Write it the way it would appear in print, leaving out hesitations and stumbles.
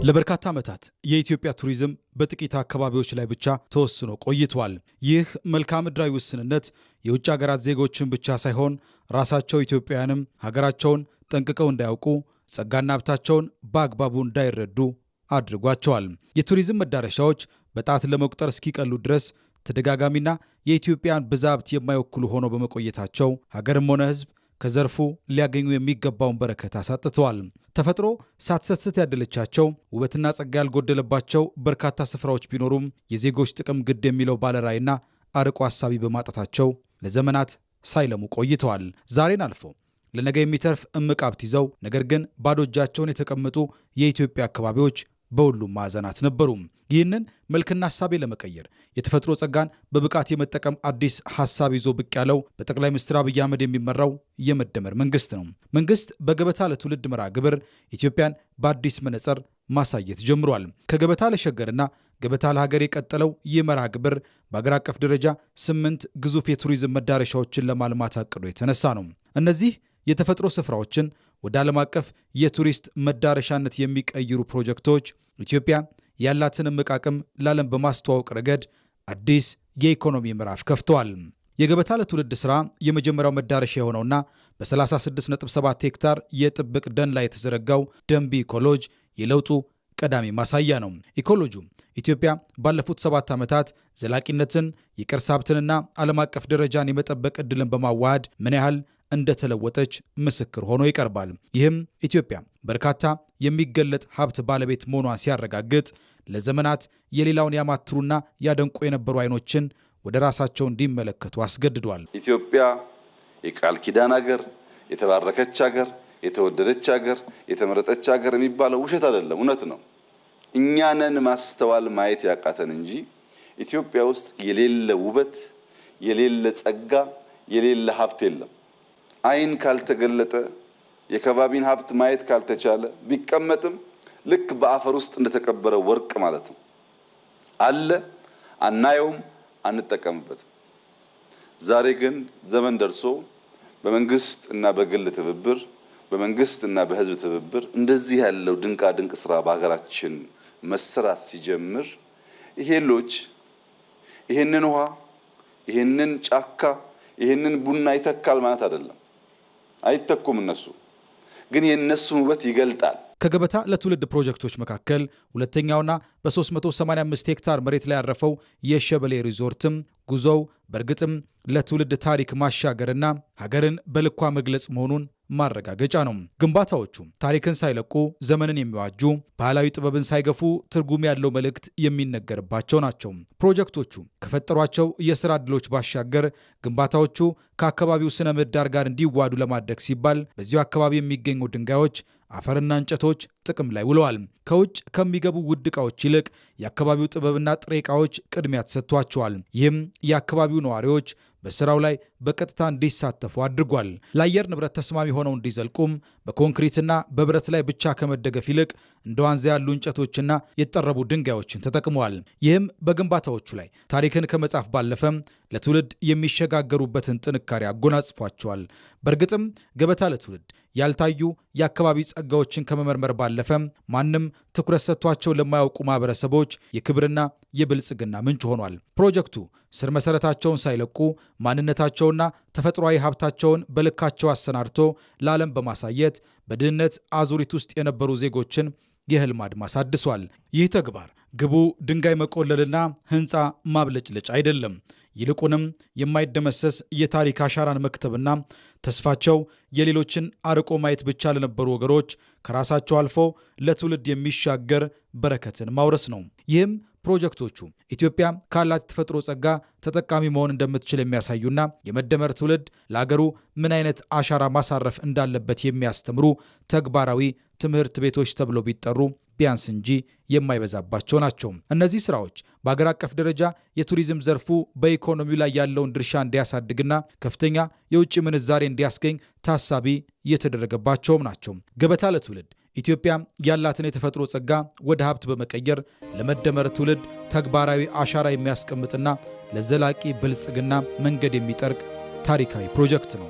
ለበርካታ ዓመታት የኢትዮጵያ ቱሪዝም በጥቂት አካባቢዎች ላይ ብቻ ተወስኖ ቆይቷል። ይህ መልክዓ ምድራዊ ውስንነት የውጭ ሀገራት ዜጎችን ብቻ ሳይሆን ራሳቸው ኢትዮጵያውያንም ሀገራቸውን ጠንቅቀው እንዳያውቁ፣ ጸጋና ሀብታቸውን በአግባቡ እንዳይረዱ አድርጓቸዋል። የቱሪዝም መዳረሻዎች በጣት ለመቁጠር እስኪቀሉ ድረስ ተደጋጋሚና የኢትዮጵያን ብዛት የማይወክሉ ሆነው በመቆየታቸው ሀገርም ሆነ ሕዝብ ከዘርፉ ሊያገኙ የሚገባውን በረከት አሳጥተዋል። ተፈጥሮ ሳትሰስት ያደለቻቸው ውበትና ጸጋ ያልጎደለባቸው በርካታ ስፍራዎች ቢኖሩም የዜጎች ጥቅም ግድ የሚለው ባለራዕይና አርቆ ሀሳቢ በማጣታቸው ለዘመናት ሳይለሙ ቆይተዋል። ዛሬን አልፎ ለነገ የሚተርፍ እምቅ ሀብት ይዘው ነገር ግን ባዶ እጃቸውን የተቀመጡ የኢትዮጵያ አካባቢዎች በሁሉም ማዕዘናት ነበሩ። ይህንን መልክና ሀሳቤ ለመቀየር የተፈጥሮ ጸጋን በብቃት የመጠቀም አዲስ ሀሳብ ይዞ ብቅ ያለው በጠቅላይ ሚኒስትር አብይ አህመድ የሚመራው የመደመር መንግስት ነው። መንግስት በገበታ ለትውልድ መርሃ ግብር ኢትዮጵያን በአዲስ መነጽር ማሳየት ጀምሯል። ከገበታ ለሸገርና ገበታ ለሀገር የቀጠለው ይህ መርሃ ግብር በአገር አቀፍ ደረጃ 8 ግዙፍ የቱሪዝም መዳረሻዎችን ለማልማት አቅዶ የተነሳ ነው። እነዚህ የተፈጥሮ ስፍራዎችን ወደ ዓለም አቀፍ የቱሪስት መዳረሻነት የሚቀይሩ ፕሮጀክቶች ኢትዮጵያ ያላትን እምቅ አቅም ለዓለም በማስተዋወቅ ረገድ አዲስ የኢኮኖሚ ምዕራፍ ከፍተዋል። የገበታ ለትውልድ ሥራ የመጀመሪያው መዳረሻ የሆነውና በ36.7 ሄክታር የጥብቅ ደን ላይ የተዘረጋው ደንቢ ኢኮሎጅ የለውጡ ቀዳሚ ማሳያ ነው። ኢኮሎጁ ኢትዮጵያ ባለፉት 7 ዓመታት ዘላቂነትን፣ የቅርስ ሀብትንና ዓለም አቀፍ ደረጃን የመጠበቅ ዕድልን በማዋሃድ ምን ያህል እንደተለወጠች ምስክር ሆኖ ይቀርባል። ይህም ኢትዮጵያ በርካታ የሚገለጥ ሀብት ባለቤት መሆኗን ሲያረጋግጥ ለዘመናት የሌላውን ያማትሩና ያደንቁ የነበሩ አይኖችን ወደ ራሳቸው እንዲመለከቱ አስገድዷል። ኢትዮጵያ የቃል ኪዳን ሀገር፣ የተባረከች ሀገር፣ የተወደደች ሀገር፣ የተመረጠች ሀገር የሚባለው ውሸት አይደለም፣ እውነት ነው። እኛንን ማስተዋል ማየት ያቃተን እንጂ ኢትዮጵያ ውስጥ የሌለ ውበት፣ የሌለ ጸጋ፣ የሌለ ሀብት የለም። አይን ካልተገለጠ የከባቢን ሀብት ማየት ካልተቻለ ቢቀመጥም ልክ በአፈር ውስጥ እንደተቀበረ ወርቅ ማለት ነው። አለ፣ አናየውም፣ አንጠቀምበትም። ዛሬ ግን ዘመን ደርሶ በመንግስት እና በግል ትብብር፣ በመንግስት እና በህዝብ ትብብር እንደዚህ ያለው ድንቃ ድንቅ ስራ በሀገራችን መሰራት ሲጀምር ይሄ ሎጅ፣ ይሄንን ውሃ፣ ይሄንን ጫካ፣ ይሄንን ቡና ይተካል ማለት አይደለም። አይተኩም። እነሱ ግን የነሱን ውበት ይገልጣል። ከገበታ ለትውልድ ፕሮጀክቶች መካከል ሁለተኛውና በ385 ሄክታር መሬት ላይ ያረፈው የሸበሌ ሪዞርትም ጉዞው በእርግጥም ለትውልድ ታሪክ ማሻገርና ሀገርን በልኳ መግለጽ መሆኑን ማረጋገጫ ነው። ግንባታዎቹ ታሪክን ሳይለቁ ዘመንን የሚዋጁ ባህላዊ ጥበብን ሳይገፉ ትርጉም ያለው መልእክት የሚነገርባቸው ናቸው። ፕሮጀክቶቹ ከፈጠሯቸው የሥራ ዕድሎች ባሻገር ግንባታዎቹ ከአካባቢው ስነ ምህዳር ጋር እንዲዋዱ ለማድረግ ሲባል በዚሁ አካባቢ የሚገኙ ድንጋዮች፣ አፈርና እንጨቶች ጥቅም ላይ ውለዋል። ከውጭ ከሚገቡ ውድ ዕቃዎች ይልቅ የአካባቢው ጥበብና ጥሬ ዕቃዎች ቅድሚያ ተሰጥቷቸዋል። ይህም የአካባቢው ነዋሪዎች በስራው ላይ በቀጥታ እንዲሳተፉ አድርጓል። ለአየር ንብረት ተስማሚ ሆነው እንዲዘልቁም በኮንክሪትና በብረት ላይ ብቻ ከመደገፍ ይልቅ እንደ ዋንዛ ያሉ እንጨቶችና የተጠረቡ ድንጋዮችን ተጠቅመዋል። ይህም በግንባታዎቹ ላይ ታሪክን ከመጻፍ ባለፈም ለትውልድ የሚሸጋገሩበትን ጥንካሬ አጎናጽፏቸዋል። በእርግጥም ገበታ ለትውልድ ያልታዩ የአካባቢ ጸጋዎችን ከመመርመር ባለፈም ማንም ትኩረት ሰጥቷቸው ለማያውቁ ማህበረሰቦች የክብርና የብልጽግና ምንጭ ሆኗል። ፕሮጀክቱ ስር መሰረታቸውን ሳይለቁ ማንነታቸውና ተፈጥሯዊ ሀብታቸውን በልካቸው አሰናድቶ ለዓለም በማሳየት በድህነት አዙሪት ውስጥ የነበሩ ዜጎችን የህልም አድማስ አድሷል። ይህ ተግባር ግቡ ድንጋይ መቆለልና ህንፃ ማብለጭለጭ አይደለም። ይልቁንም የማይደመሰስ የታሪክ አሻራን መክተብና ተስፋቸው የሌሎችን አርቆ ማየት ብቻ ለነበሩ ወገሮች ከራሳቸው አልፎ ለትውልድ የሚሻገር በረከትን ማውረስ ነው። ይህም ፕሮጀክቶቹ ኢትዮጵያ ካላት ተፈጥሮ ጸጋ ተጠቃሚ መሆን እንደምትችል የሚያሳዩና የመደመር ትውልድ ለአገሩ ምን አይነት አሻራ ማሳረፍ እንዳለበት የሚያስተምሩ ተግባራዊ ትምህርት ቤቶች ተብለው ቢጠሩ ቢያንስ እንጂ የማይበዛባቸው ናቸው። እነዚህ ስራዎች በአገር አቀፍ ደረጃ የቱሪዝም ዘርፉ በኢኮኖሚው ላይ ያለውን ድርሻ እንዲያሳድግና ከፍተኛ የውጭ ምንዛሬ እንዲያስገኝ ታሳቢ የተደረገባቸውም ናቸው። ገበታ ለትውልድ ኢትዮጵያ ያላትን የተፈጥሮ ጸጋ ወደ ሀብት በመቀየር ለመደመር ትውልድ ተግባራዊ አሻራ የሚያስቀምጥና ለዘላቂ ብልጽግና መንገድ የሚጠርግ ታሪካዊ ፕሮጀክት ነው።